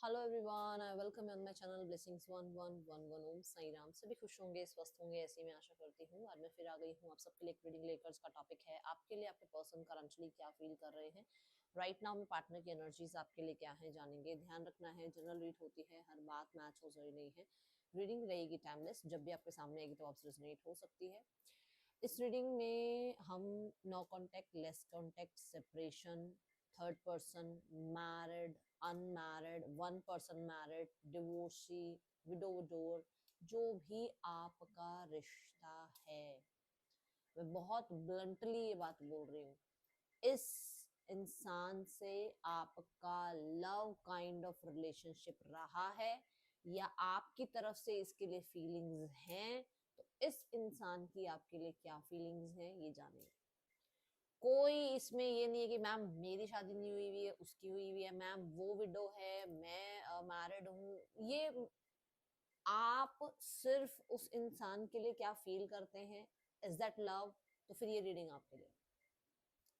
Hello everyone, I welcome on my channel blessings 1111 ओम साई राम। सभी खुश होंगे, स्वस्थ होंगे, ऐसी मैं आशा करती हूँ। आज मैं फिर आ गई हूँ आप सबके लिए एक रीडिंग लेकर। का टॉपिक है आपके लिए आपके पर्सन करंटली क्या फील कर रहे हैं राइट नाउ में। पार्टनर की एनर्जीज आपके लिए क्या है जानेंगे। ध्यान रखना है, जनरल रीड होती है, हर बात मैच हो जरूरी नहीं है। रीडिंग रहेगी टाइमलेस, जब भी आपके सामने आएगी तो आपसे रेजोनेट हो सकती है। इस रीडिंग में हम no contact, less contact, separation, third person, married, unmarried, one person married, divorcee, widower, जो भी आपका रिश्ता है, मैं बहुत ब्लंटली ये बात बोल रही हूँ, इस इंसान से आपका लव काइंड ऑफ रिलेशनशिप रहा है या आपकी तरफ से इसके लिए फीलिंग्स हैं, तो इस इंसान की आपके लिए क्या फीलिंग्स हैं ये जानेंगे। कोई इसमें ये नहीं है कि मैम मेरी शादी नहीं हुई हुई है, उसकी हुई हुई है, मैम वो विडो है, मैं मैरिड हूँ। ये आप सिर्फ उस इंसान के लिए क्या फील करते हैं, इज दैट लव? तो फिर ये रीडिंग आपके लिए।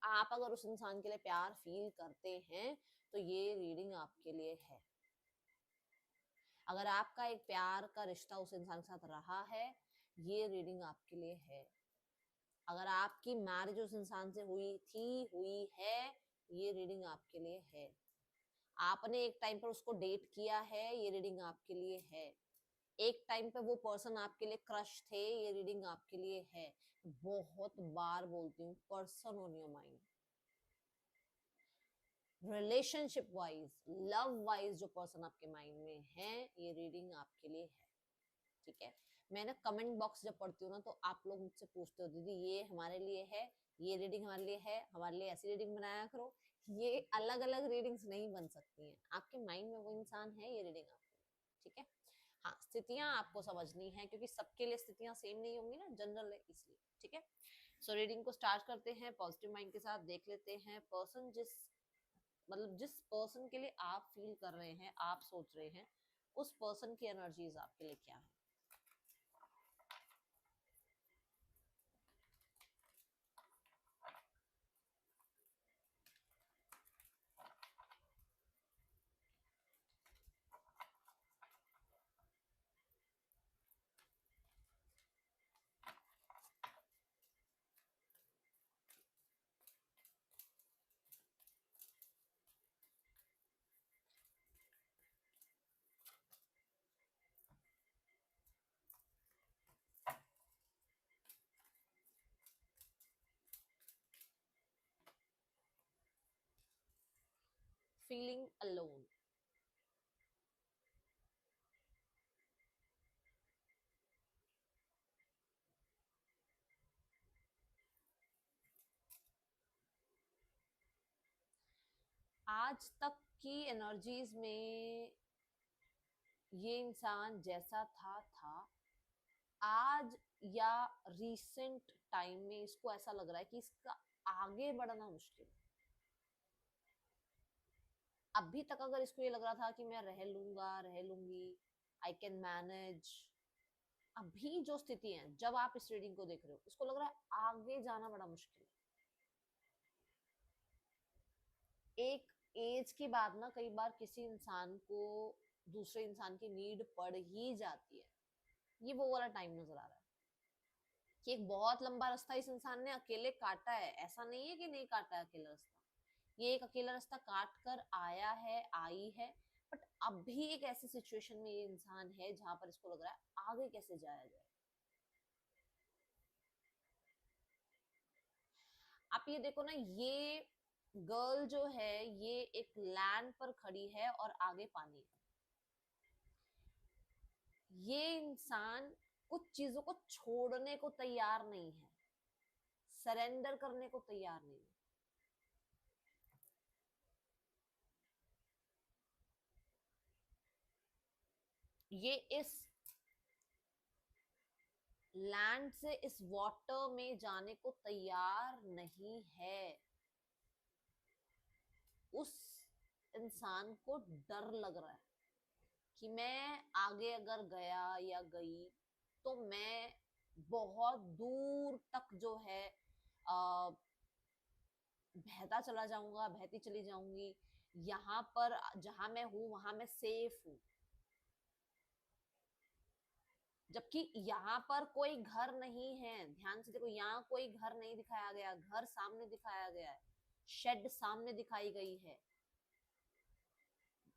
आप अगर उस इंसान के लिए प्यार फील करते हैं तो ये रीडिंग आपके लिए है। अगर आपका एक प्यार का रिश्ता उस इंसान के साथ रहा है, ये रीडिंग आपके लिए है। अगर आपकी मैरिज उस इंसान से हुई है, ये रीडिंग आपके लिए है। आपने एक टाइम पर उसको डेट किया है, ये रीडिंग आपके लिए है। एक टाइम पे वो पर्सन आपके लिए क्रश थे, ये रीडिंग आपके लिए है। बहुत बार बोलती हूँ, person on your mind, relationship wise, love wise जो पर्सन आपके माइंड में है, ये रीडिंग आपके लिए है। ठीक है। मैं ना कमेंट बॉक्स जब पढ़ती हूँ ना, तो आप लोग मुझसे पूछते हो दीदी ये हमारे लिए है, ये रीडिंग हमारे लिए है, हमारे लिए ऐसी रीडिंग बनाया करो। ये अलग अलग रीडिंग्स नहीं बन सकती हैं। आपके माइंड में वो इंसान है, ये रीडिंग आपके लिए। ठीक है। हाँ, स्थितियां आपको समझनी है क्योंकि सबके लिए स्थितियां सेम नहीं होंगी ना, जनरल है इसलिए। ठीक है। सो रीडिंग को स्टार्ट करते हैं पॉजिटिव माइंड के साथ। देख लेते हैं पर्सन जिस पर्सन के लिए आप फील कर रहे हैं, आप सोच रहे हैं, उस पर्सन की एनर्जीज आपके लिए क्या है। Feeling alone. आज तक की एनर्जीज में ये इंसान जैसा था, आज या रीसेंट टाइम में इसको ऐसा लग रहा है कि इसका आगे बढ़ना मुश्किल है। अभी तक अगर इसको ये लग रहा था कि मैं रह लूंगा, रह लूंगी, आई कैन मैनेज, अभी जो स्थिति है जब आप इस रीडिंग को देख रहे हो, इसको लग रहा है आगे जाना बड़ा मुश्किल है। एक एज के बाद ना कई बार किसी इंसान को दूसरे इंसान की नीड पड़ ही जाती है। ये वो वाला टाइम नजर आ रहा है कि एक बहुत लंबा रास्ता इस इंसान ने अकेले काटा है। ऐसा नहीं है कि नहीं काटा है अकेला रास्ता, ये एक अकेला रास्ता काट कर आया है, आई है। बट अब भी एक ऐसी सिचुएशन में ये इंसान है जहां पर इसको लग रहा है आगे कैसे जाया जाए। आप ये देखो ना, ये गर्ल जो है ये एक लैंड पर खड़ी है और आगे पानी है। ये इंसान कुछ चीजों को छोड़ने को तैयार नहीं है, सरेंडर करने को तैयार नहीं है। ये इस लैंड से इस वाटर में जाने को तैयार नहीं है। उस इंसान को डर लग रहा है कि मैं आगे अगर गया या गई तो मैं बहुत दूर तक जो है बहता चला जाऊंगा, बहती चली जाऊंगी। यहाँ पर जहां मैं हूं वहां मैं सेफ हूं, जबकि यहाँ पर कोई घर नहीं है। ध्यान से देखो, यहाँ कोई घर नहीं दिखाया गया, घर सामने दिखाया गया है, शेड सामने दिखाई गई है,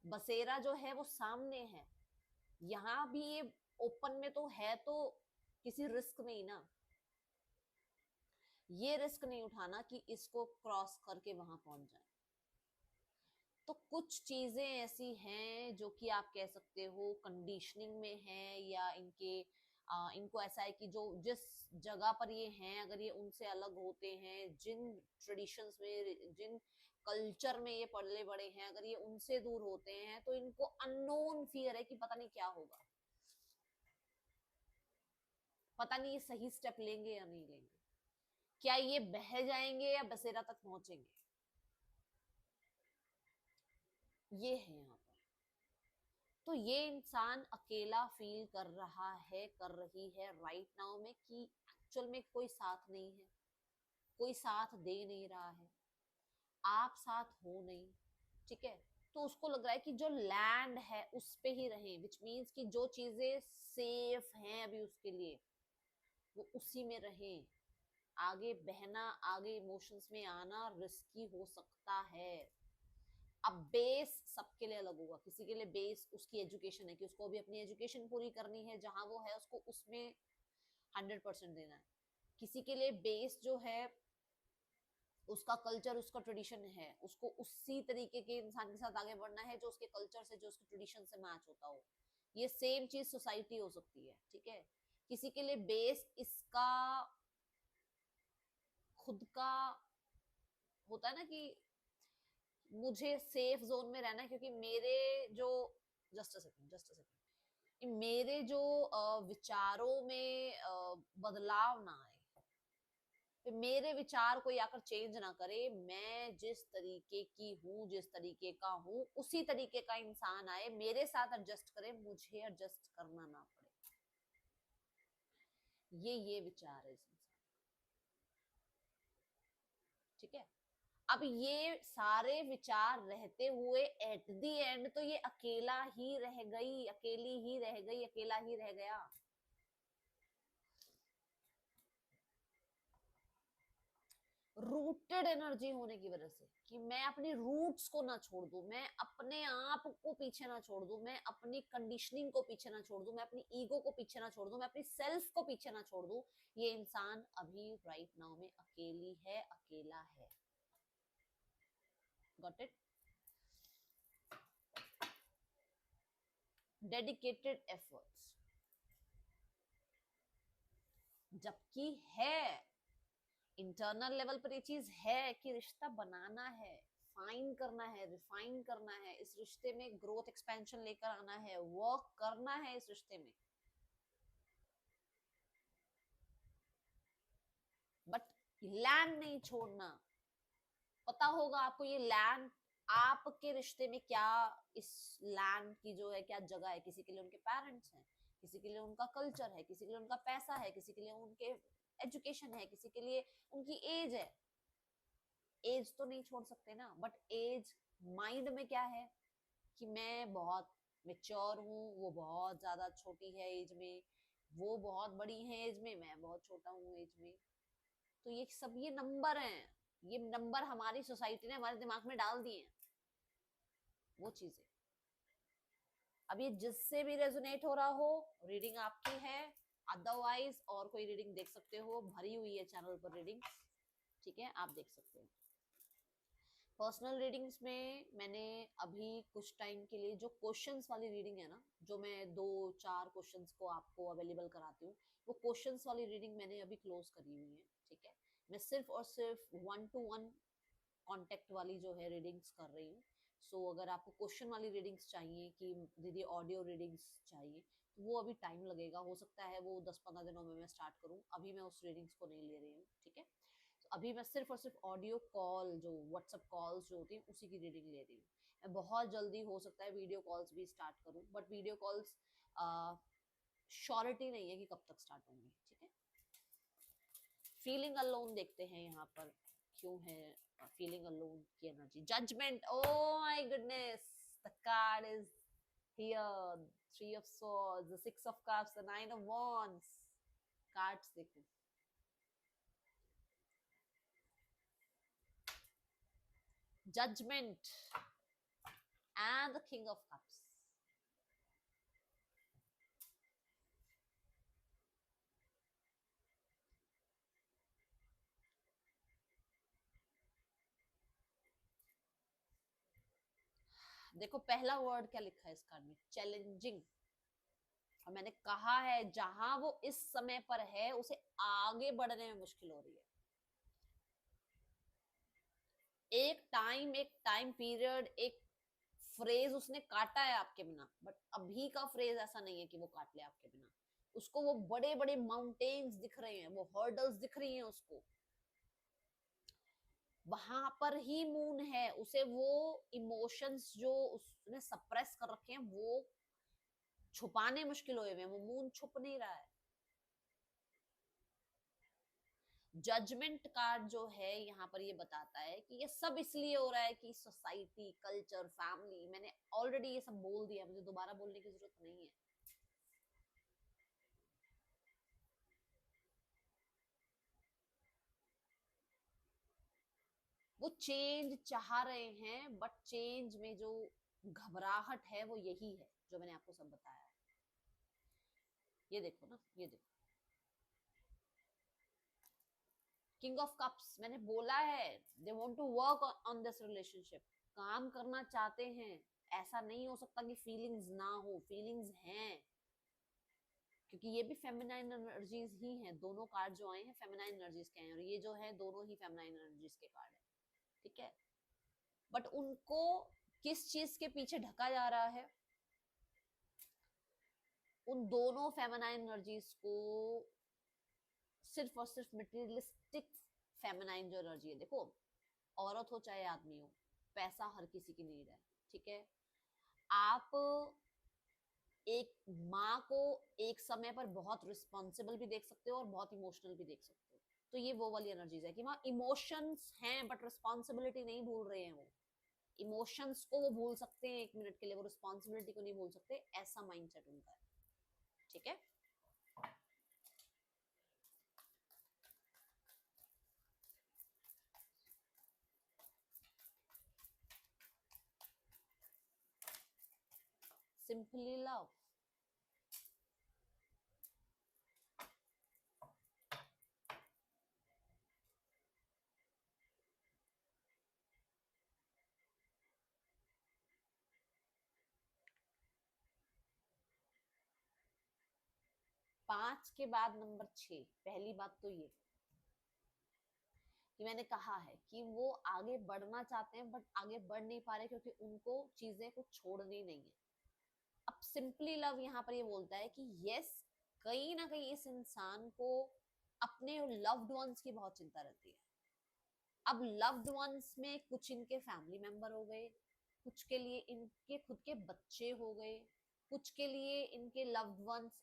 बसेरा जो है वो सामने है। यहाँ भी ये ओपन में तो है, तो किसी रिस्क नहीं ना, ये रिस्क नहीं उठाना कि इसको क्रॉस करके वहां पहुंच जाए। तो कुछ चीजें ऐसी हैं जो कि आप कह सकते हो कंडीशनिंग में है, या इनको ऐसा है कि जो जिस जगह पर ये हैं, अगर ये उनसे अलग होते हैं, जिन ट्रेडिशंस में, जिन कल्चर में ये पले बड़े हैं, अगर ये उनसे दूर होते हैं तो इनको अननोन फियर है कि पता नहीं क्या होगा, पता नहीं ये सही स्टेप लेंगे या नहीं लेंगे, क्या ये बह जाएंगे या बसेरा तक पहुंचेंगे। ये है यहाँ पर। तो ये इंसान अकेला फील कर रहा है, कर रही है राइट नाउ में, कि एक्चुअल में कोई साथ नहीं है, कोई साथ दे नहीं रहा है, आप साथ हो नहीं, ठीक है। तो उसको लग रहा है कि जो लैंड है उस पे ही रहे, विच मीन्स कि जो चीजें सेफ हैं अभी उसके लिए वो उसी में रहे। आगे बहना, आगे इमोशंस में आना रिस्की हो सकता है। अब बेस सबके लिए अलग होगा, किसी के लिए बेस उसकी एजुकेशन है कि उसको अभी अपनी एजुकेशन पूरी करनी है, जहां वो है उसको उसमें 100% देना है। किसी के लिए बेस जो है उसका कल्चर, उसका ट्रेडिशन है, उसको उसी तरीके के इंसान के साथ आगे बढ़ना है जो उसके कल्चर से, जो उसके ट्रेडिशन से मैच होता हो। ये सेम चीज सोसाइटी हो सकती है, ठीक है। किसी के लिए बेस इसका खुद का होता है ना कि मुझे सेफ जोन में रहना है, क्योंकि मेरे जो जस्ट अ सेकंड, मेरे जो विचारों में बदलाव ना आए, फिर मेरे विचार कोई आकर चेंज ना करे, मैं जिस तरीके की हूँ, जिस तरीके का हूँ, उसी तरीके का इंसान आए मेरे साथ एडजस्ट करे, मुझे एडजस्ट करना ना पड़े। ये विचार है इस इंसान, ठीक है। अब ये सारे विचार रहते हुए एट द एंड तो ये अकेला ही रह गई, अकेली ही रह गई, अकेला ही रह गया। रूटेड एनर्जी होने की वजह से, कि मैं अपनी रूट्स को ना छोड़ दूं, मैं अपने आप को पीछे ना छोड़ दूं, मैं अपनी कंडीशनिंग को पीछे ना छोड़ दूं, मैं अपनी ईगो को पीछे ना छोड़ दूं, मैं अपनी सेल्फ को पीछे ना छोड़ दूं। ये इंसान अभी राइट नाउ में अकेली है, अकेला है। Got it. डेडिकेटेड एफर्ट्स, जबकि है इंटरनल लेवल पर ये चीज है कि रिश्ता बनाना है, फाइन करना है, रिफाइन करना है, इस रिश्ते में ग्रोथ एक्सपेंशन लेकर आना है, वर्क करना है इस रिश्ते में, बट लैंड नहीं छोड़ना। पता होगा आपको ये लैंड आपके रिश्ते में क्या, इस लैंड की जो है क्या जगह है। किसी के लिए उनके पेरेंट्स हैं, किसी के लिए उनका कल्चर है, किसी के लिए उनका पैसा है, किसी के लिए उनके एजुकेशन है, किसी के लिए उनकी एज है। एज तो नहीं छोड़ सकते ना, बट एज माइंड में क्या है कि मैं बहुत मेच्योर हूँ, वो बहुत ज्यादा छोटी है एज में, वो बहुत बड़ी है एज में, मैं बहुत छोटा हूँ एज में। तो ये सब ये नंबर हैं, ये नंबर हमारी सोसाइटी ने हमारे दिमाग में डाल दिए हैं, वो चीजें। अब ये जिससे भी रेजोनेट हो रहा हो, रीडिंग आपकी है, अदरवाइज और कोई रीडिंग देख सकते हो, भरी हुई है चैनल पर रीडिंग, ठीक है, आप देख सकते हो। पर्सनल रीडिंग्स में मैंने अभी कुछ टाइम के लिए जो क्वेश्चंस वाली रीडिंग है ना, जो मैं 2-4 क्वेश्चंस को आपको अवेलेबल कराती हूँ, वो क्वेश्चंस वाली रीडिंग मैंने अभी क्लोज करी हुई है, ठीक है। मैं सिर्फ और सिर्फ 1-to-1 कांटेक्ट वाली जो है रीडिंग्स कर रही हूँ। सो अगर आपको क्वेश्चन वाली रीडिंग्स चाहिए कि दीदी ऑडियो रीडिंग्स चाहिए, तो वो अभी टाइम लगेगा, हो सकता है वो 10-15 दिनों में मैं स्टार्ट करूँ, अभी मैं उस रीडिंग्स को नहीं ले रही हूँ, ठीक है। तो अभी मैं सिर्फ और सिर्फ ऑडियो कॉल, जो व्हाट्सएप कॉल्स जो होती हैं उसी की रीडिंग ले रही हूँ। मैं बहुत जल्दी हो सकता है वीडियो कॉल्स भी स्टार्ट करूँ, बट वीडियो कॉल्स श्योरिटी नहीं है कि कब तक स्टार्ट होंगी, ठीक है। फीलिंग अलोन देखते हैं यहाँ पर क्यों है फीलिंग अलोन की energy. Judgement, oh my goodness, the card is here, three of swords, the six of cups, the nine of wands. Cards देखो, judgement and the king of cups. देखो पहला वर्ड क्या लिखा है इस कार्ड में, challenging. और मैंने कहा है जहां वो इस समय पर है उसे आगे बढ़ने में मुश्किल हो रही है। एक टाइम पीरियड, एक फ्रेज उसने काटा है आपके बिना, बट अभी का फ्रेज ऐसा नहीं है कि वो काट ले आपके बिना। उसको वो बड़े बड़े माउंटेन्स दिख रहे हैं, वो हर्डल्स दिख रही हैं उसको, वहां पर ही मून है। उसे वो इमोशंस जो उसने सप्रेस कर रखे हैं वो छुपाने मुश्किल हुए हैं, वो मून छुप नहीं रहा है। जजमेंट कार्ड जो है यहाँ पर ये बताता है कि ये सब इसलिए हो रहा है कि सोसाइटी, कल्चर, फैमिली, मैंने ऑलरेडी ये सब बोल दिया, मुझे दोबारा बोलने की जरूरत नहीं है। वो चेंज चाह रहे हैं, बट चेंज में जो घबराहट है वो यही है जो मैंने आपको सब बताया है। ये देखो ना, ये देखो किंग ऑफ कप्स, मैंने बोला है they want to work on this relationship, काम करना चाहते हैं। ऐसा नहीं हो सकता कि फीलिंग्स ना हो, फीलिंग्स हैं, क्योंकि ये भी फेमिनाइन एनर्जीज ही हैं। दोनों कार्ड जो आए हैं फेमिनाइन एनर्जीज के हैं, और ये जो है दोनों ही फेमिनाइन एनर्जीज के कार्ड है, ठीक है। बट उनको किस चीज के पीछे ढका जा रहा है, उन दोनों फेमिनाइन एनर्जीज को सिर्फ और सिर्फ मटेरियलिस्टिक फेमिनाइन जो एनर्जी है, देखो औरत हो चाहे आदमी हो, पैसा हर किसी की नीड है, ठीक है। आप एक माँ को एक समय पर बहुत रिस्पॉन्सिबल भी देख सकते हो और बहुत इमोशनल भी देख सकते हो। तो ये वो वाली एनर्जीज है कि वहाँ इमोशंस हैं बट रिस्पॉन्सिबिलिटी नहीं भूल रहे हैं वो। इमोशंस को वो भूल सकते हैं एक मिनट के लिए, वो रिस्पॉन्सिबिलिटी को नहीं भूल सकते, ऐसा माइंडसेट उनका है, ठीक है। सिंपली लव, पांच के बाद नंबर 6। पहली बात तो ये कि मैंने कहा है कि वो आगे बढ़ना चाहते हैं बट आगे बढ़ नहीं पा रहे क्योंकि उनको चीजें कुछ छोड़नी नहीं है। अब सिंपली लव यहाँ पर ये बोलता है कि यस, कहीं ना कहीं इस इंसान को अपने लव्ड वंस की बहुत चिंता रहती है। अब लव्ड वंस में कुछ इनके फैमिली मेंबर हो गए, कुछ के लिए इनके खुद के बच्चे हो गए, कुछ के लिए इनके लव्ड वंस,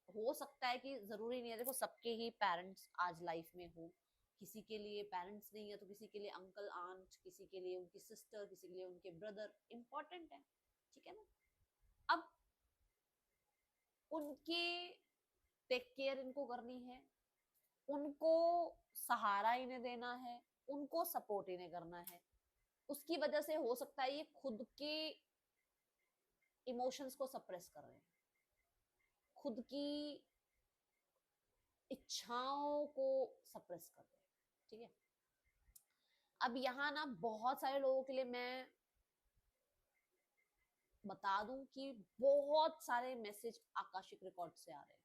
हो सकता है कि जरूरी नहीं है, देखो सबके ही पेरेंट्स आज लाइफ में हो, किसी के लिए पेरेंट्स नहीं है तो किसी के लिए अंकल आंट, किसी के लिए उनकी सिस्टर, किसी के लिए उनके ब्रदर इंपॉर्टेंट है, ठीक है ना। अब उनके टेक केयर इनको करनी है, उनको सहारा इन्हें देना है, उनको सपोर्ट इन्हें करना है। उसकी वजह से हो सकता है ये खुद के इमोशंस को सप्रेस कर रहे हैं, खुद की इच्छाओं को सप्रेस कर रहे हैं, ठीक है। अब यहाँ ना बहुत सारे लोगों के लिए मैं बता दूं कि बहुत सारे मैसेज आकाशिक रिकॉर्ड से आ रहे हैं,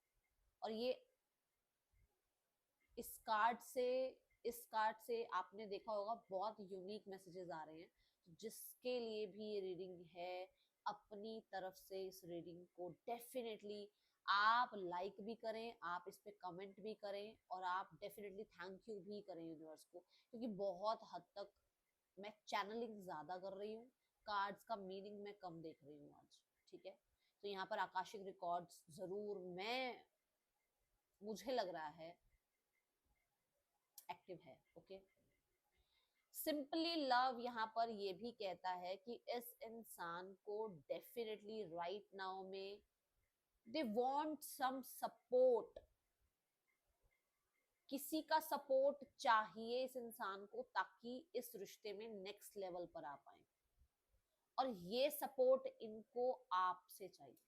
और ये इस कार्ड से इस कार्ड से आपने देखा होगा बहुत यूनिक मैसेजेस आ रहे हैं। तो जिसके लिए भी ये रीडिंग है, अपनी तरफ से इस रीडिंग को डेफिनेटली आप लाइक भी करें, आप इस पे कमेंट भी करें, और आप डेफिनेटली थैंक यू भी करें यूनिवर्स को, क्योंकि बहुत हद तक मैं चैनलिंग ज्यादा कर रही हूँ, कार्ड्स का मीनिंग मैं कम देख रही हूँ आज, ठीक है। तो यहाँ पर आकाशिक रिकॉर्ड्स जरूर मुझे लग रहा है एक्टिव है, ओके। सिंपली लव यहाँ पर ये भी कहता है कि इस इंसान को डेफिनेटली राइट नाउ में दे वांट सम सपोर्ट, किसी का सपोर्ट चाहिए इस इंसान को ताकि इस रिश्ते में नेक्स्ट लेवल पर आ पाए, और ये सपोर्ट इनको आपसे चाहिए।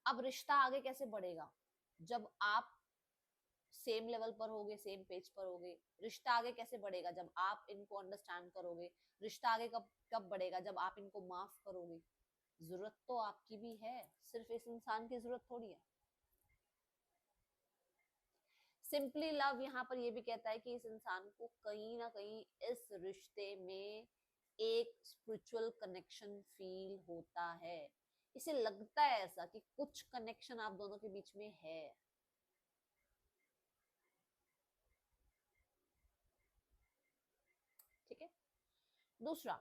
अब रिश्ता आगे कैसे बढ़ेगा? जब आप सेम लेवल पर होगे, सेम पेज पर होगे। रिश्ता आगे कैसे बढ़ेगा? जब आप इनको अंडरस्टैंड करोगे। रिश्ता आगे कब कब बढ़ेगा? जब आप इनको माफ करोगे। जरूरत तो आपकी भी है, सिर्फ इस इंसान की जरूरत थोड़ी है। सिंपली लव यहाँ पर यह भी कहता है कि इस इंसान को कहीं ना कहीं इस रिश्ते में एक स्पिरिचुअल कनेक्शन फील होता है। इसे लगता है ऐसा कि कुछ कनेक्शन आप दोनों के बीच में है। ठीक है। दूसरा,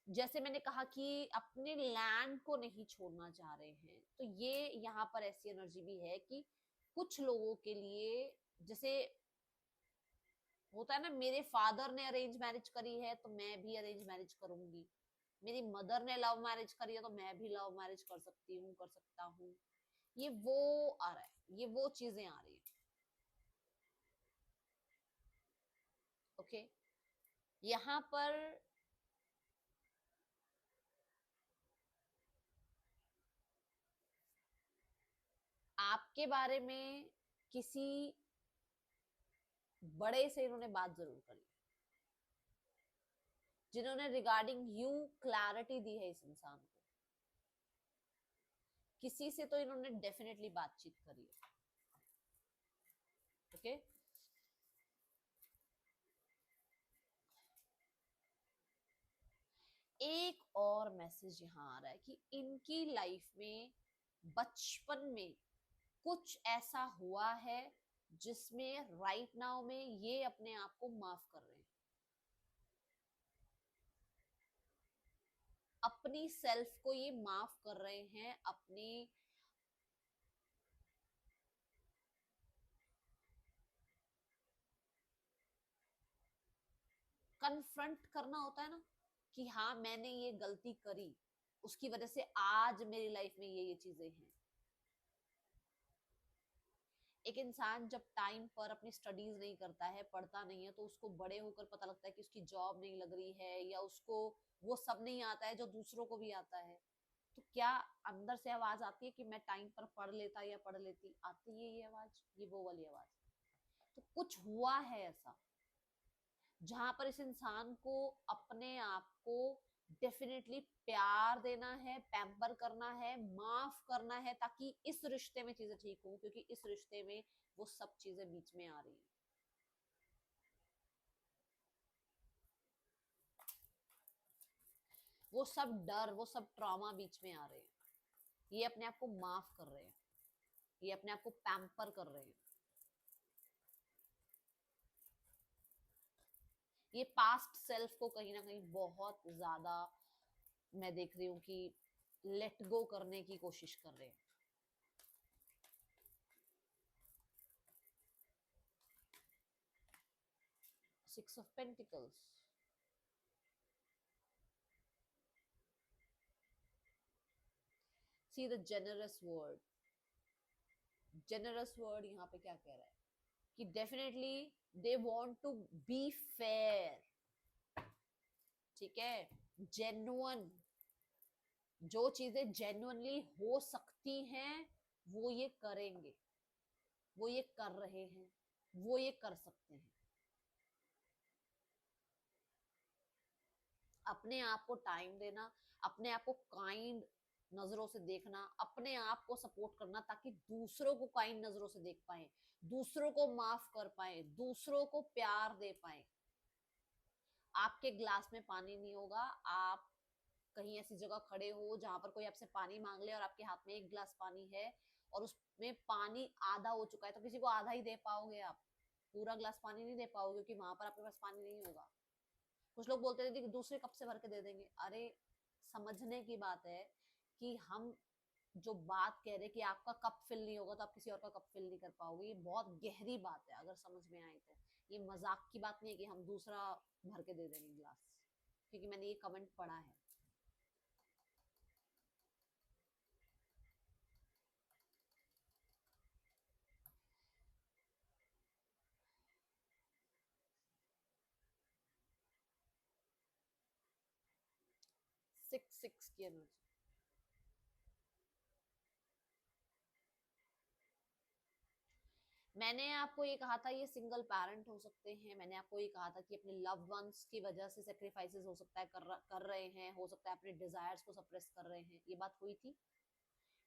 जैसे मैंने कहा कि अपने लैंड को नहीं छोड़ना चाह रहे हैं, तो ये यहाँ पर ऐसी एनर्जी भी है कि कुछ लोगों के लिए, जैसे होता है ना, मेरे फादर ने अरेंज मैरिज करी है तो मैं भी अरेंज मैरिज करूंगी, मेरी मदर ने लव मैरिज करी है तो मैं भी लव मैरिज कर सकती हूँ, कर सकता हूँ। ये वो आ रहा है, ये वो चीजें आ रही है। ओके, यहाँ पर आपके बारे में किसी बड़े से इन्होंने बात जरूर करी, जिन्होंने रिगार्डिंग यू क्लैरिटी दी है इस इंसान को। किसी से तो इन्होंने डेफिनेटली बातचीत करी है। ओके, एक और मैसेज यहां आ रहा है कि इनकी लाइफ में बचपन में कुछ ऐसा हुआ है जिसमें राइट नाउ में ये अपने आप को माफ कर रहे हैं, अपनी सेल्फ को ये माफ कर रहे हैं, अपनी कन्फ्रंट करना होता है ना, कि हाँ मैंने ये गलती करी, उसकी वजह से आज मेरी लाइफ में ये चीजें हैं। एक इंसान जब टाइम पर अपनी स्टडीज नहीं करता है, पढ़ता नहीं है, तो उसको बड़े होकर पता लगता है कि उसकी जॉब नहीं लग रही है, या उसको वो सब नहीं आता है जो दूसरों को भी आता है। तो क्या अंदर से आवाज आती है कि मैं टाइम पर पढ़ लेता या पढ़ लेती? आती है ये आवाज, ये वो वाली आवाज। तो कुछ हुआ है ऐसा जहां पर इस इंसान को अपने आप को डेफिनेटली प्यार देना है, पैम्पर करना है, माफ करना है, ताकि इस रिश्ते में चीजें ठीक हो, क्योंकि इस रिश्ते में वो सब चीजें बीच में आ रही है। वो सब डर, वो सब ट्रॉमा बीच में आ रहे हैं। ये अपने आप को माफ कर रहे हैं, ये अपने आप को पैम्पर कर रहे हैं। ये पास्ट सेल्फ को कहीं ना कहीं बहुत ज्यादा मैं देख रही हूँ कि लेट गो करने की कोशिश कर रहे हैं। Six of pentacles, see the generous word. Generous word यहाँ पे क्या कह रहा है कि definitely they want to be fair. ठीक है, जेन्युइन, जो चीजें जेन्युइनली हो सकती हैं वो ये करेंगे, वो ये कर रहे हैं, वो ये कर सकते हैं। अपने आप को टाइम देना, अपने आप को काइंड नजरों से देखना, अपने आप को सपोर्ट करना, ताकि दूसरों को काइंड नजरों से देख पाए, दूसरों को माफ कर पाए, दूसरों को प्यार दे पाए। आपके ग्लास में पानी नहीं होगा, आप कहीं ऐसी जगह खड़े हो जहां पर कोई आपसे पानी मांग ले और आपके हाथ में एक गिलास पानी है और उसमें पानी आधा हो चुका है, तो किसी को आधा ही दे पाओगे आप, पूरा गिलास पानी नहीं दे पाओगे, क्योंकि वहां पर आपके पास पानी नहीं होगा। कुछ लोग बोलते थे कि दूसरे कप से भर के दे देंगे। अरे समझने की बात है कि हम जो बात कह रहे कि आपका कप फिल नहीं होगा तो आप किसी और का कप फिल नहीं कर पाओगे, ये बहुत गहरी बात है अगर समझ में आए तो। ये मजाक की बात नहीं है कि हम दूसरा भर के दे देंगे गिलास, क्योंकि मैंने ये कमेंट पढ़ा है। सिक्स सिक्स की एनर्जी। मैंने आपको ये कहा था ये सिंगल पेरेंट हो सकते हैं, मैंने आपको ये कहा था कि अपने लव वंस की वजह से सेक्रीफाइसेस हो सकता है कर रहे हैं, हो सकता है अपने डिजायर्स को सप्रेस कर रहे हैं, ये बात हुई थी।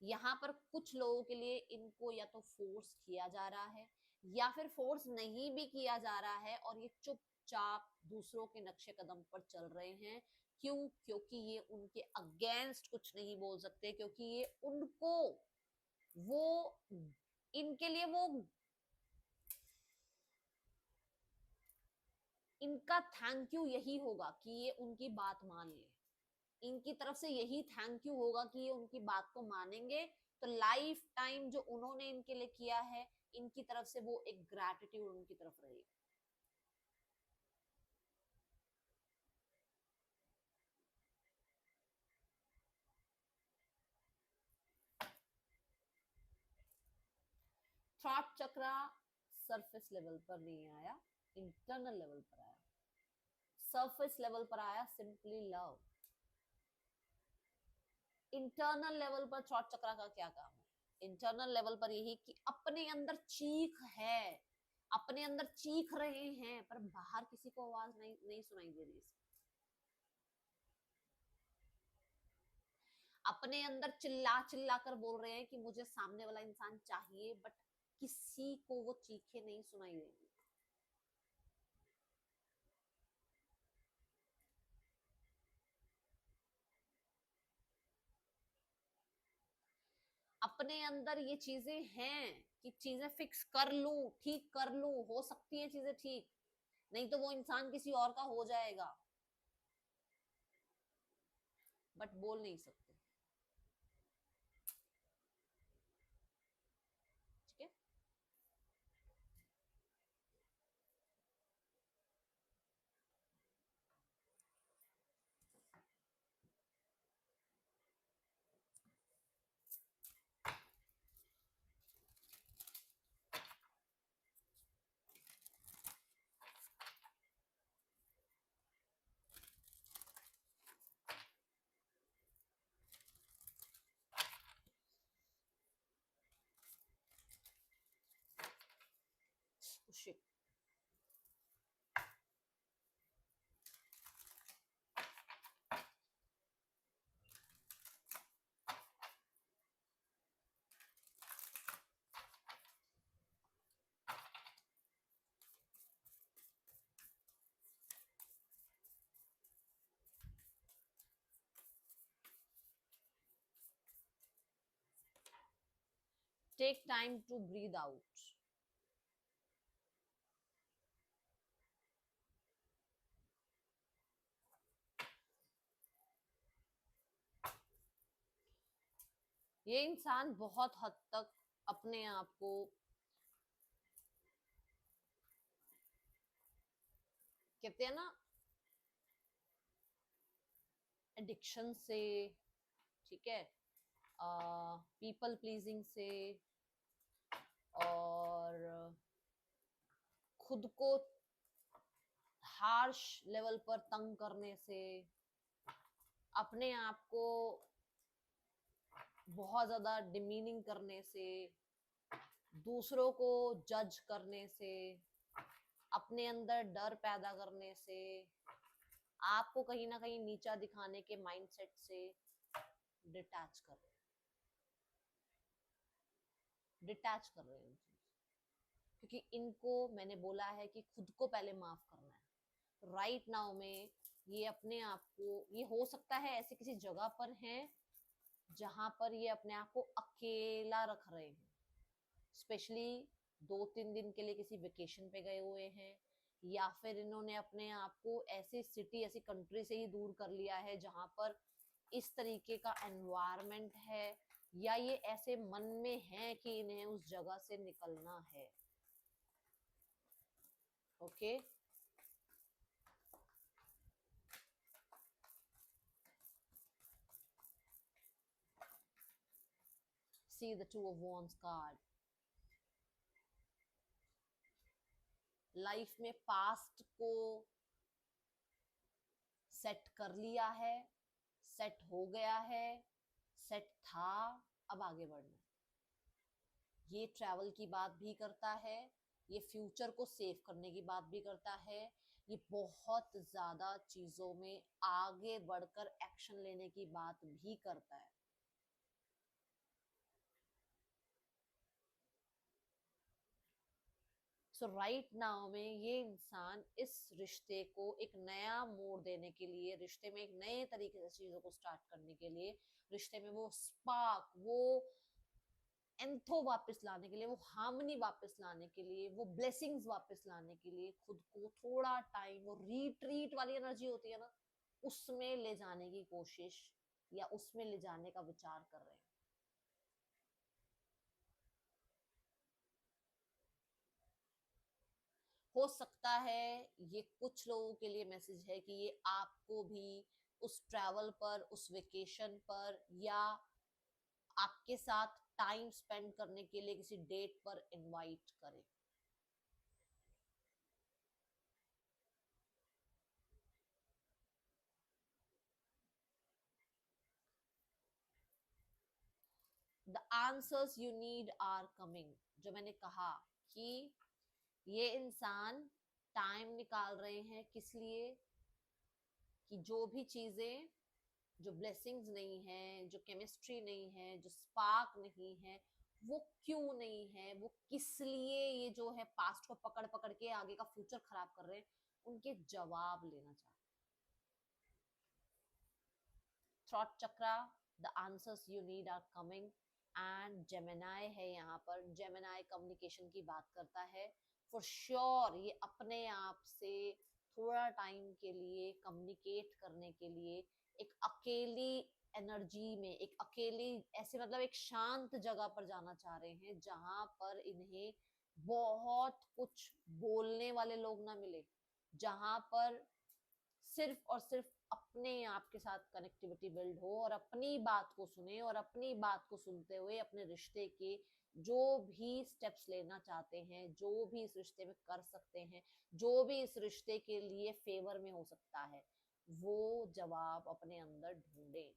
यहाँ पर कुछ लोगों के लिए इनको या तो फोर्स किया जा रहा है या फिर फोर्स नहीं भी किया जा रहा है और ये चुपचाप दूसरों के नक्शे कदम पर चल रहे हैं। क्यों? क्योंकि ये उनके अगेंस्ट कुछ नहीं बोल सकते, क्योंकि ये उनको वो इनके लिए वो इनका थैंक यू यही होगा कि ये उनकी बात मान ले। इनकी तरफ से यही थैंक यू होगा कि ये उनकी बात को मानेंगे, तो लाइफ टाइम जो उन्होंने इनके लिए किया है इनकी तरफ से वो एक ग्रैटिट्यूड उनकी तरफ रहेगा। थॉट चक्रा सरफेस लेवल पर नहीं आया, इंटरनल लेवल पर आया। सरफेस लेवल पर आया सिंपली लव। इंटरनल लेवल पर थॉट चक्रा का क्या काम है? इंटरनल लेवल पर यही कि अपने अंदर चीख है, अपने अंदर चीख रहे हैं, पर बाहर किसी को आवाज नहीं सुनाई दे रही। अपने अंदर चिल्ला चिल्ला कर बोल रहे हैं कि मुझे सामने वाला इंसान चाहिए, बट किसी को वो चीखे नहीं सुनाई देंगी। अपने अंदर ये चीजें हैं कि चीजें फिक्स कर लूं, ठीक कर लूं, हो सकती है चीजें ठीक, नहीं तो वो इंसान किसी और का हो जाएगा, बट बोल नहीं सकते। ठीक है। Shit. Take time to breathe out. ये इंसान बहुत हद तक अपने आप को कहते हैं ना एडिक्शन से, ठीक है, पीपल प्लीजिंग से, और खुद को हार्श लेवल पर तंग करने से, अपने आप को बहुत ज्यादा डिमीनिंग करने से, दूसरों को जज करने से, अपने अंदर डर पैदा करने से, आपको कहीं ना कहीं नीचा दिखाने के माइंडसेट से डिटैच कर रहे डिटैच कर रहे हैं। क्योंकि इनको मैंने बोला है कि खुद को पहले माफ करना है। राइट नाउ में ये अपने आप को, ये हो सकता है ऐसे किसी जगह पर हैं जहां पर ये अपने आप को अकेला रख रहे हैं, स्पेशली 2-3 दिन के लिए किसी वेकेशन पे गए हुए हैं, या फिर इन्होंने अपने आप को ऐसी सिटी, ऐसी कंट्री से ही दूर कर लिया है जहां पर इस तरीके का एनवायरनमेंट है, या ये ऐसे मन में है कि इन्हें उस जगह से निकलना है। Okay, see the two of wands card. Life में पास्ट को सेट कर लिया है, सेट हो गया है, सेट था, अब आगे बढ़ना है। ये ट्रैवल की बात भी करता है, ये फ्यूचर को सेव करने की बात भी करता है, ये बहुत ज्यादा चीजों में आगे बढ़कर एक्शन लेने की बात भी करता है। सो राइट नाउ में ये इंसान इस रिश्ते को एक नया मोड़ देने के लिए, रिश्ते में एक नए तरीके से चीजों को स्टार्ट करने के लिए, रिश्ते में वो स्पार्क, वो एंथो वापस लाने के लिए, वो हार्मनी वापस लाने के लिए, वो ब्लेसिंग्स वापस लाने के लिए खुद को थोड़ा टाइम, वो रीट्रीट वाली एनर्जी होती है ना, उसमें ले जाने की कोशिश या उसमें ले जाने का विचार कर रहे हैं। हो सकता है ये कुछ लोगों के लिए मैसेज है कि ये आपको भी उस ट्रैवल पर, उस वेकेशन पर, या आपके साथ टाइम स्पेंड करने के लिए किसी डेट पर इनवाइट करे। The answers you need are coming. जो मैंने कहा कि ये इंसान टाइम निकाल रहे हैं किस लिए, कि जो भी चीजें, जो ब्लेसिंग्स नहीं है, जो केमिस्ट्री नहीं है, जो स्पार्क नहीं है, वो क्यों नहीं है, वो किस लिए ये जो है पास्ट को पकड़ पकड़ के आगे का फ्यूचर खराब कर रहे हैं, उनके जवाब लेना चाहते। Throat chakra, the answers you need are coming. And Gemini है यहाँ पर। जेमिनाई कम्युनिकेशन की बात करता है। फॉर श्योर ये अपने आप से थोड़ा टाइम के लिए कम्युनिकेट करने के लिए एक अकेली एनर्जी में, एक अकेली ऐसे मतलब एक शांत जगह पर जाना चाह रहे हैं जहां पर इन्हें बहुत कुछ बोलने वाले लोग ना मिले, जहां पर सिर्फ और सिर्फ अपने आप के साथ कनेक्टिविटी बिल्ड हो और अपनी बात को सुने, और अपनी बात को सुनते हुए अपने रिश्ते के जो भी स्टेप्स लेना चाहते हैं, जो भी इस रिश्ते में कर सकते हैं, जो भी इस रिश्ते के लिए फेवर में हो सकता है, वो जवाब अपने अंदर ढूंढे।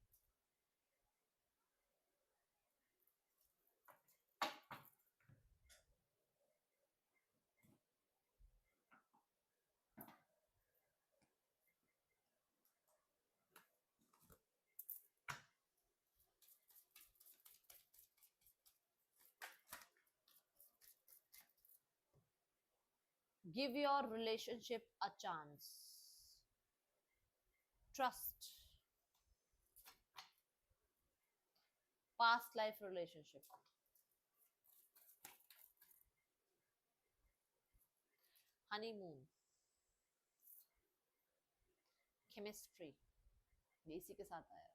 Give your relationship a chance, trust, past life relationship, honeymoon, chemistry, ये इसी के साथ आया।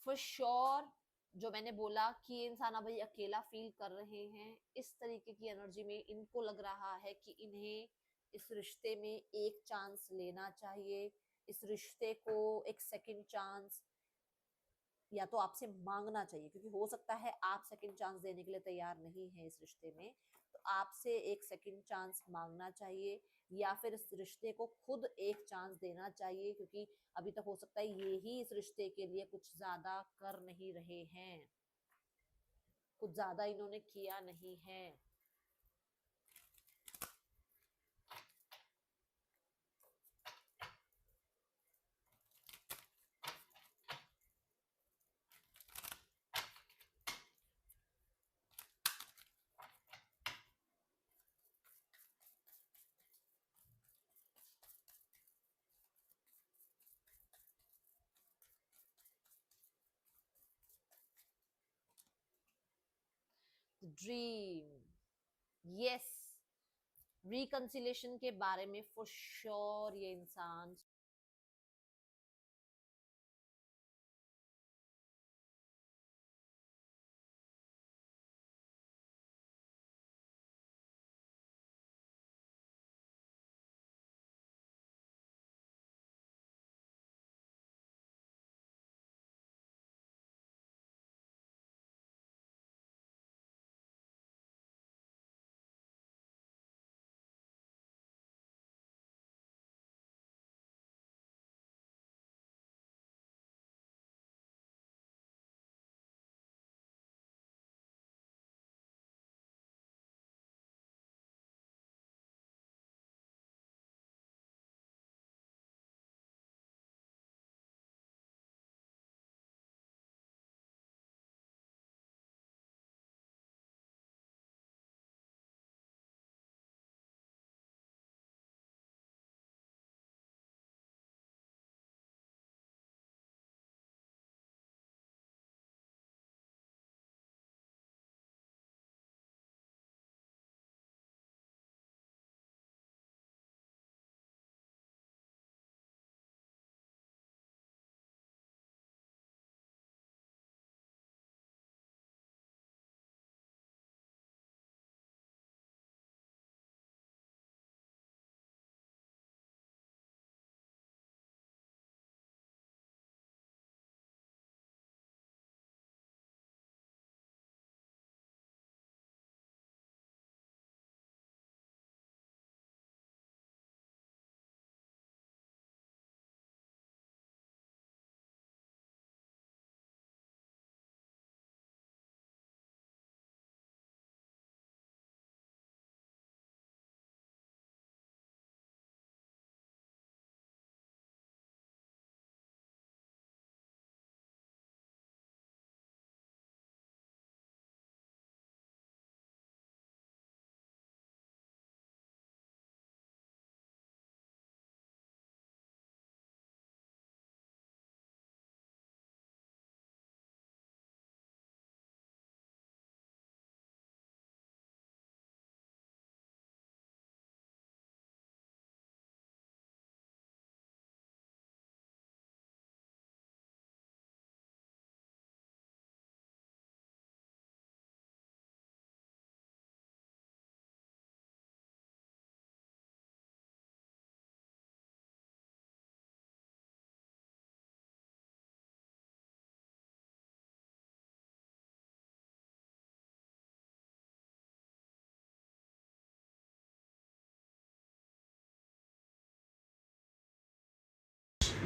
फॉर श्योर जो मैंने बोला कि ये इंसान अभी अकेला फील कर रहे हैं, इस तरीके की एनर्जी में इनको लग रहा है कि इन्हें इस रिश्ते में एक चांस लेना चाहिए, इस रिश्ते को एक सेकंड चांस या तो आपसे मांगना चाहिए, क्योंकि हो सकता है आप सेकंड चांस देने के लिए तैयार नहीं है इस रिश्ते में, तो आपसे एक सेकंड चांस मांगना चाहिए, या फिर इस रिश्ते को खुद एक चांस देना चाहिए, क्योंकि अभी तक हो सकता है ये ही इस रिश्ते के लिए कुछ ज्यादा कर नहीं रहे हैं, कुछ ज्यादा इन्होंने किया नहीं है। ड्रीम, यस, रिकंसिलेशन के बारे में फॉर श्योर ये इंसान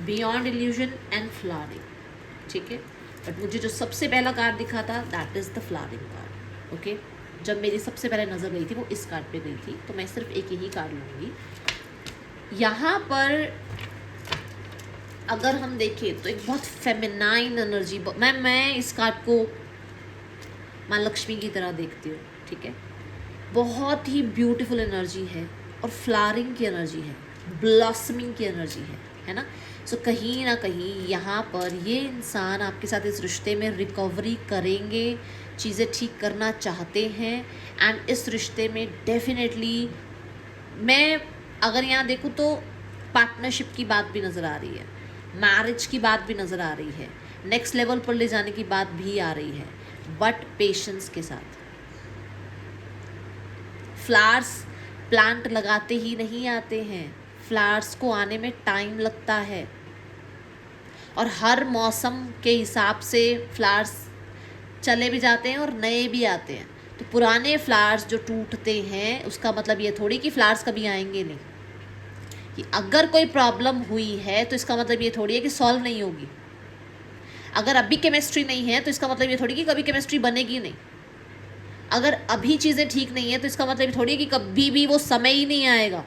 बियॉन्ड इल्यूजन एंड फ्लावरिंग, ठीक है। बट मुझे जो सबसे पहला कार्ड दिखा था that is the flowering card, okay. जब मेरी सबसे पहले नज़र गई थी वो इस कार्ड पे गई थी, तो मैं सिर्फ एक ही कार्ड लूँगी। यहाँ पर अगर हम देखें तो एक बहुत फेमिनाइन एनर्जी, मैं इस कार्ड को माँ लक्ष्मी की तरह देखती हूँ, ठीक है। बहुत ही ब्यूटीफुल एनर्जी है और फ्लावरिंग की एनर्जी है, ब्लॉसमिंग की एनर्जी है ना। सो कहीं ना कहीं यहाँ पर ये इंसान आपके साथ इस रिश्ते में रिकवरी करेंगे, चीज़ें ठीक करना चाहते हैं। एंड इस रिश्ते में डेफिनेटली मैं अगर यहाँ देखूँ तो पार्टनरशिप की बात भी नज़र आ रही है, मैरिज की बात भी नज़र आ रही है, नेक्स्ट लेवल पर ले जाने की बात भी आ रही है, बट पेशेंस के साथ। फ्लावर्स प्लांट लगाते ही नहीं आते हैं, फ्लावर्स को आने में टाइम लगता है और हर मौसम के हिसाब से फ्लावर्स चले भी जाते हैं और नए भी आते हैं। तो पुराने फ्लावर्स जो टूटते हैं उसका मतलब ये थोड़ी कि फ्लावर्स कभी आएंगे नहीं। कि अगर कोई प्रॉब्लम हुई है तो इसका मतलब ये थोड़ी है कि सॉल्व नहीं होगी। अगर अभी केमिस्ट्री नहीं है तो इसका मतलब ये थोड़ी कि कभी केमिस्ट्री बनेगी नहीं। अगर अभी चीज़ें ठीक नहीं है तो इसका मतलब ये थोड़ी है कि कभी भी वो समय ही नहीं आएगा।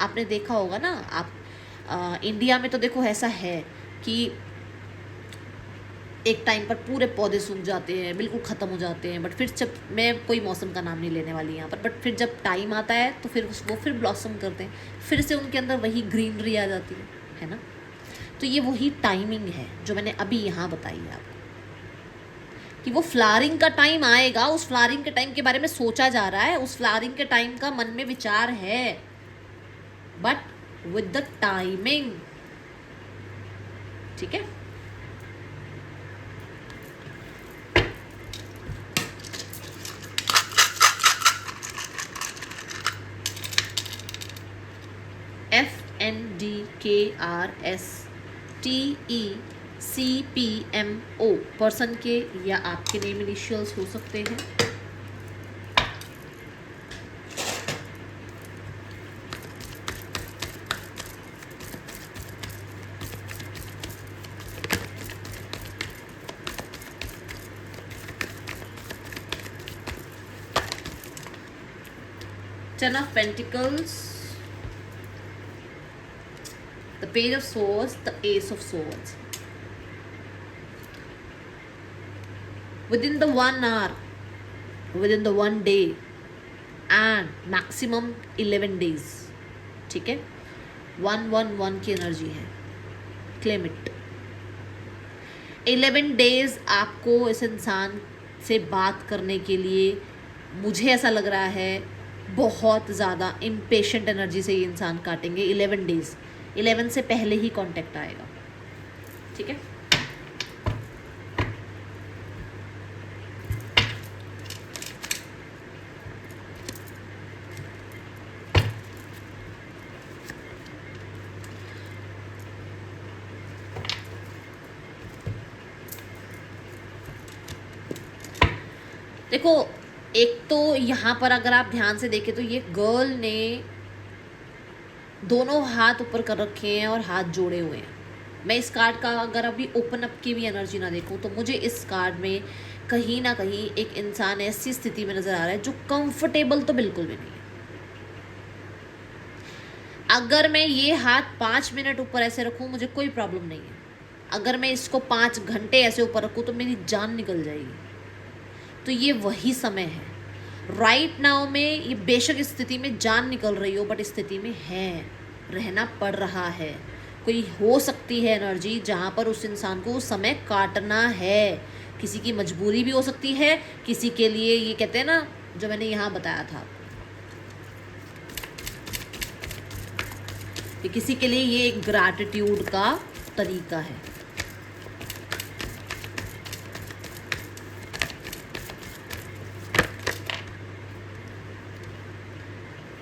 आपने देखा होगा ना, आप इंडिया में तो देखो ऐसा है कि एक टाइम पर पूरे पौधे सूख जाते हैं, बिल्कुल ख़त्म हो जाते हैं, बट फिर जब, मैं कोई मौसम का नाम नहीं लेने वाली यहाँ पर, बट फिर जब टाइम आता है तो फिर वो फिर ब्लॉसम करते हैं, फिर से उनके अंदर वही ग्रीनरी आ जाती है ना। तो ये वही टाइमिंग है जो मैंने अभी यहाँ बताई है आपको। कि वो फ्लावरिंग का टाइम आएगा, उस फ्लावरिंग के टाइम के बारे में सोचा जा रहा है, उस फ्लावरिंग के टाइम का मन में विचार है, बट विद द टाइमिंग। ठीक है, FNDKRSTECPMO पर्सन के या आपके नेम इनिशियल्स हो सकते हैं। Ten of Pentacles, the Page of Swords, the Ace of Swords. Within the 1 hour, within the 1 day and maximum 11 days. ठीक है, 111 की एनर्जी है, क्लेम इट। 11 डेज आपको इस इंसान से बात करने के लिए, मुझे ऐसा लग रहा है, बहुत ज़्यादा इम्पेशेंट एनर्जी से ये इंसान काटेंगे। 11 डेज, 11 से पहले ही कांटेक्ट आएगा। ठीक है, देखो एक तो यहाँ पर अगर आप ध्यान से देखें तो ये गर्ल ने दोनों हाथ ऊपर कर रखे हैं और हाथ जोड़े हुए हैं। मैं इस कार्ड का अगर अभी ओपन अप की भी एनर्जी ना देखूं तो मुझे इस कार्ड में कहीं ना कहीं एक इंसान ऐसी स्थिति में नजर आ रहा है जो कंफर्टेबल तो बिल्कुल भी नहीं है। अगर मैं ये हाथ 5 मिनट ऊपर ऐसे रखूं मुझे कोई प्रॉब्लम नहीं है, अगर मैं इसको 5 घंटे ऐसे ऊपर रखूं तो मेरी जान निकल जाएगी। तो ये वही समय है राइट नाउ में। ये बेशक इस स्थिति में जान निकल रही हो, बट इस स्थिति में है, रहना पड़ रहा है। कोई हो सकती है एनर्जी जहाँ पर उस इंसान को उस समय काटना है, किसी की मजबूरी भी हो सकती है, किसी के लिए ये कहते हैं ना जो मैंने यहाँ बताया था कि किसी के लिए ये एक ग्रैटिट्यूड का तरीका है।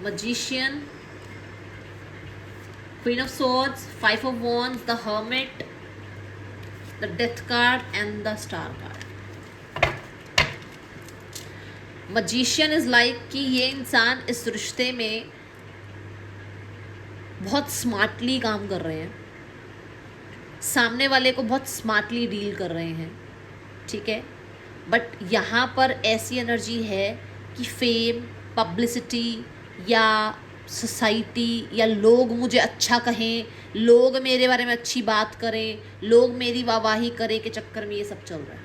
Magician, Queen of Swords, Five of Wands, the Hermit, the Death card and the Star card. Magician is like कि ये इंसान इस रिश्ते में बहुत स्मार्टली काम कर रहे हैं, सामने वाले को बहुत स्मार्टली डील कर रहे हैं। ठीक है, बट यहाँ पर ऐसी एनर्जी है कि फेम, पब्लिसिटी या सोसाइटी या लोग मुझे अच्छा कहें, लोग मेरे बारे में अच्छी बात करें, लोग मेरी वाहवाही करें के चक्कर में ये सब चल रहा है।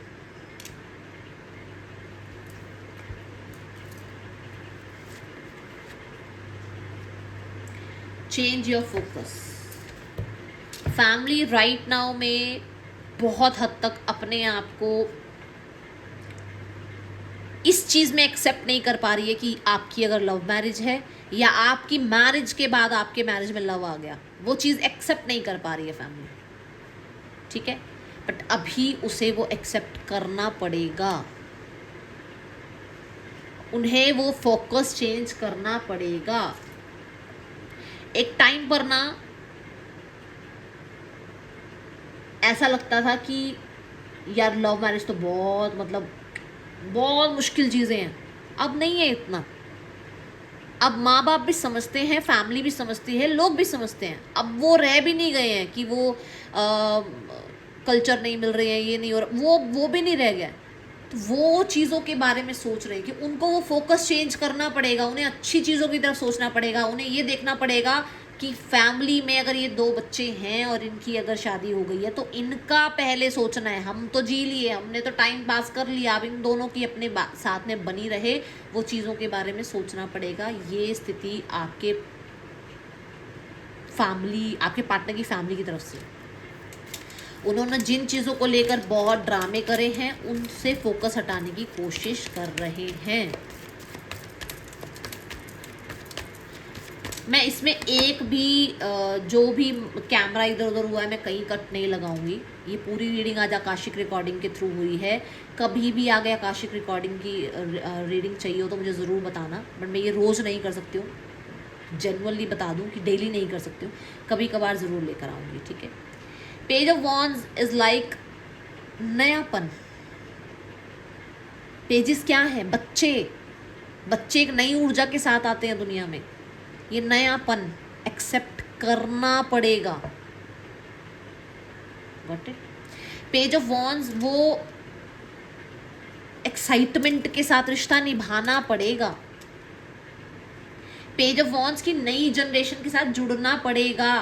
Change your focus. Family right now में बहुत हद तक अपने आप को इस चीज़ में एक्सेप्ट नहीं कर पा रही है कि आपकी अगर लव मैरिज है या आपकी मैरिज के बाद आपके मैरिज में लव आ गया, वो चीज़ एक्सेप्ट नहीं कर पा रही है फैमिली। ठीक है, बट अभी उसे वो एक्सेप्ट करना पड़ेगा, उन्हें वो फोकस चेंज करना पड़ेगा। एक टाइम पर ना ऐसा लगता था कि यार लव मैरिज तो बहुत मुश्किल चीज़ें हैं, अब नहीं है इतना। अब माँ बाप भी समझते हैं, फैमिली भी समझती है, लोग भी समझते हैं। अब वो रह भी नहीं गए हैं कि वो कल्चर नहीं मिल रहे हैं, ये नहीं हो रहा, वो भी नहीं रह गया। तो वो चीज़ों के बारे में सोच रहे हैं कि उनको वो फोकस चेंज करना पड़ेगा, उन्हें अच्छी चीज़ों की तरफ सोचना पड़ेगा। उन्हें ये देखना पड़ेगा कि फैमिली में अगर ये 2 बच्चे हैं और इनकी अगर शादी हो गई है तो इनका पहले सोचना है। हम तो जी लिए, हमने तो टाइम पास कर लिया, अब इन दोनों की अपने साथ में बनी रहे, वो चीज़ों के बारे में सोचना पड़ेगा। ये स्थिति आपके पार्टनर की फैमिली की तरफ से। उन्होंने जिन चीज़ों को लेकर बहुत ड्रामे करे हैं उनसे फोकस हटाने की कोशिश कर रहे हैं। मैं इसमें एक भी जो भी कैमरा इधर उधर हुआ है मैं कहीं कट नहीं लगाऊंगी। ये पूरी रीडिंग आज आकाशिक रिकॉर्डिंग के थ्रू हुई है। कभी भी आगे आकाशिक रिकॉर्डिंग की रीडिंग चाहिए हो तो मुझे ज़रूर बताना, बट मैं ये रोज़ नहीं कर सकती हूँ, जनरली बता दूँ कि डेली नहीं कर सकती हूँ, कभी कभार ज़रूर लेकर आऊँगी, ठीक है। Page of wands is like नयापन। पेजेस क्या है? बच्चे एक नई ऊर्जा के साथ आते हैं दुनिया में। ये नयापन एक्सेप्ट करना पड़ेगा। Got it? Page of wands, वो एक्साइटमेंट के साथ रिश्ता निभाना पड़ेगा। पेज ऑफ वॉन्ड्स की नई जनरेशन के साथ जुड़ना पड़ेगा,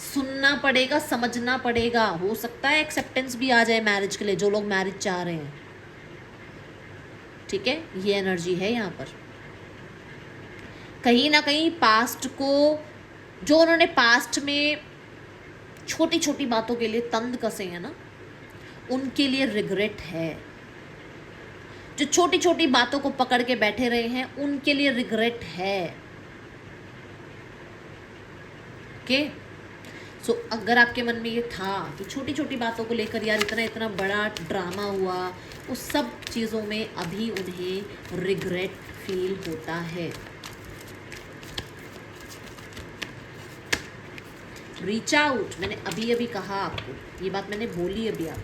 सुनना पड़ेगा, समझना पड़ेगा। हो सकता है एक्सेप्टेंस भी आ जाए मैरिज के लिए, जो लोग मैरिज चाह रहे हैं, ठीक है। ये एनर्जी है यहाँ पर। कहीं ना कहीं पास्ट को, जो उन्होंने पास्ट में छोटी छोटी बातों के लिए तंद कसे हैं ना, उनके लिए रिग्रेट है। जो छोटी छोटी बातों को पकड़ के बैठे रहे हैं उनके लिए रिग्रेट है। ओके, सो अगर आपके मन में ये था कि छोटी छोटी बातों को लेकर यार इतना इतना बड़ा ड्रामा हुआ, उस सब चीज़ों में अभी उन्हें रिग्रेट फील होता है। रीच आउट, मैंने अभी अभी कहा आपको, ये बात मैंने बोली अभी आप,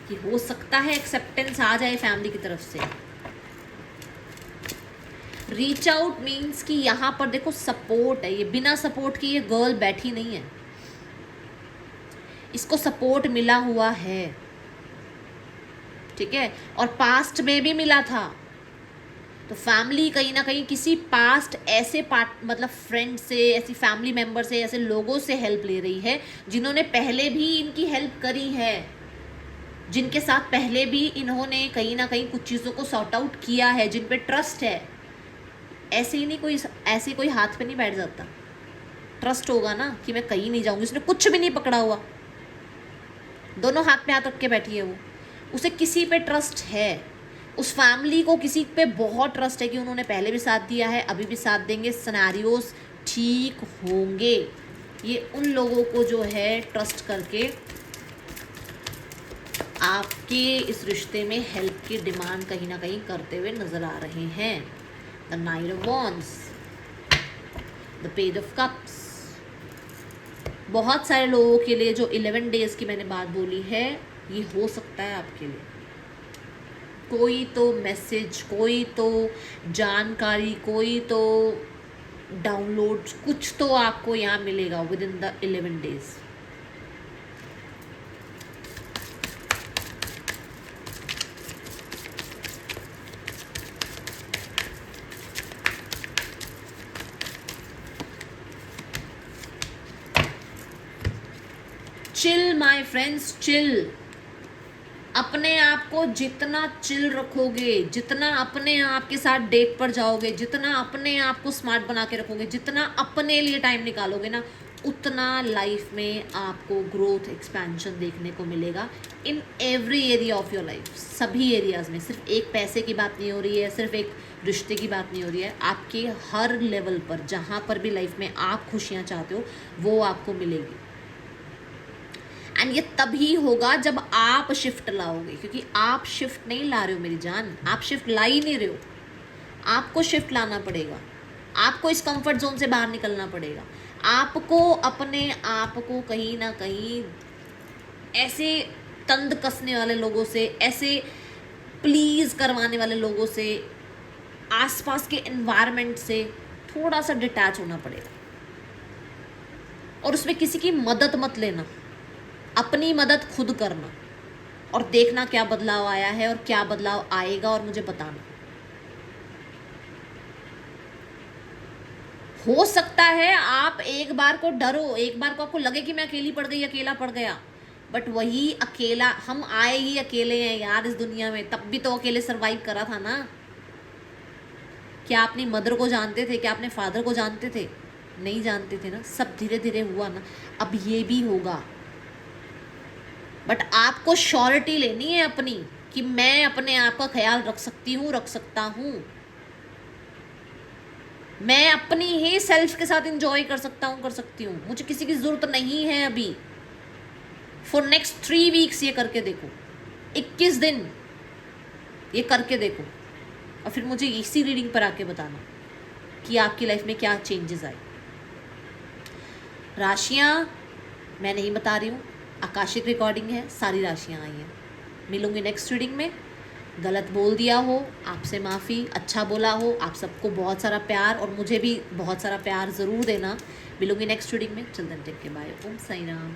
कि हो सकता है एक्सेप्टेंस आ जाए फैमिली की तरफ से। रीच आउट मीन्स कि यहाँ पर देखो सपोर्ट है। ये बिना सपोर्ट के ये गर्ल बैठी नहीं है, इसको सपोर्ट मिला हुआ है, ठीक है। और पास्ट में भी मिला था। तो फैमिली कहीं ना कहीं किसी पास्ट ऐसे मतलब फ्रेंड से, ऐसी फैमिली मेंबर से, ऐसे लोगों से हेल्प ले रही है जिन्होंने पहले भी इनकी हेल्प करी है, जिनके साथ पहले भी इन्होंने कहीं ना कहीं कुछ चीज़ों को सॉर्ट आउट किया है, जिन पे ट्रस्ट है। ऐसे ही नहीं, कोई ऐसे कोई हाथ पे नहीं बैठ जाता। ट्रस्ट होगा ना कि मैं कहीं नहीं जाऊंगी। उसने कुछ भी नहीं पकड़ा हुआ, दोनों हाथ पे हाथ रख के बैठी है वो, उसे किसी पे ट्रस्ट है। उस फैमिली को किसी पे बहुत ट्रस्ट है कि उन्होंने पहले भी साथ दिया है, अभी भी साथ देंगे, सिनेरियोस ठीक होंगे। ये उन लोगों को जो है ट्रस्ट करके आपके इस रिश्ते में हेल्प की डिमांड कहीं ना कहीं करते हुए नजर आ रहे हैं। The night of wands, the page of cups. बहुत सारे लोगों के लिए जो 11 डेज की मैंने बात बोली है, ये हो सकता है आपके लिए। कोई तो मैसेज, कोई तो जानकारी, कोई तो डाउनलोड, कुछ तो आपको यहाँ मिलेगा with in the 11 days. Chill my friends, chill. अपने आप को जितना चिल रखोगे, जितना अपने आप के साथ डेट पर जाओगे, जितना अपने आप को स्मार्ट बना के रखोगे, जितना अपने लिए टाइम निकालोगे ना, उतना लाइफ में आपको ग्रोथ, एक्सपेंशन देखने को मिलेगा in every area of your life. सभी एरियाज़ में, सिर्फ एक पैसे की बात नहीं हो रही है, सिर्फ एक रिश्ते की बात नहीं हो रही है, आपके हर लेवल पर, जहाँ पर भी लाइफ में आप खुशियाँ चाहते हो वो आपको मिलेगी। एंड ये तभी होगा जब आप शिफ्ट लाओगे, क्योंकि आप शिफ्ट नहीं ला रहे हो मेरी जान, आप शिफ्ट ला ही नहीं रहे हो। आपको शिफ्ट लाना पड़ेगा, आपको इस कंफर्ट जोन से बाहर निकलना पड़ेगा, आपको अपने आप को कहीं ना कहीं ऐसे तंद कसने वाले लोगों से, ऐसे प्लीज करवाने वाले लोगों से, आसपास के एनवायरनमेंट से थोड़ा सा डिटैच होना पड़ेगा। और उसमें किसी की मदद मत लेना, अपनी मदद खुद करना, और देखना क्या बदलाव आया है और क्या बदलाव आएगा, और मुझे बताना। हो सकता है आप एक बार को डरो, एक बार को आपको लगे कि मैं अकेली पड़ गई, अकेला पड़ गया, बट वही अकेला, हम आए ही अकेले हैं यार इस दुनिया में, तब भी तो अकेले सरवाइव करा था ना। क्या अपनी मदर को जानते थे? क्या अपने फादर को जानते थे? नहीं जानते थे ना। सब धीरे धीरे हुआ ना। अब ये भी होगा, बट आपको श्योरिटी लेनी है अपनी कि मैं अपने आप का ख्याल रख सकती हूँ, रख सकता हूँ, मैं अपनी ही सेल्फ के साथ इंजॉय कर सकता हूँ, कर सकती हूँ, मुझे किसी की ज़रूरत नहीं है अभी। फॉर नेक्स्ट 3 वीक्स ये करके देखो, 21 दिन ये करके देखो, और फिर मुझे इसी रीडिंग पर आके बताना कि आपकी लाइफ में क्या चेंजेस आए। राशियाँ मैं नहीं बता रही हूँ, आकाशिक रिकॉर्डिंग है, सारी राशियाँ आई हैं। मिलूंगी नेक्स्ट रीडिंग में। गलत बोल दिया हो आपसे माफ़ी, अच्छा बोला हो, आप सबको बहुत सारा प्यार और मुझे भी बहुत सारा प्यार ज़रूर देना। मिलूंगी नेक्स्ट रीडिंग में। चल देन टेक के बाय। ओम साई राम।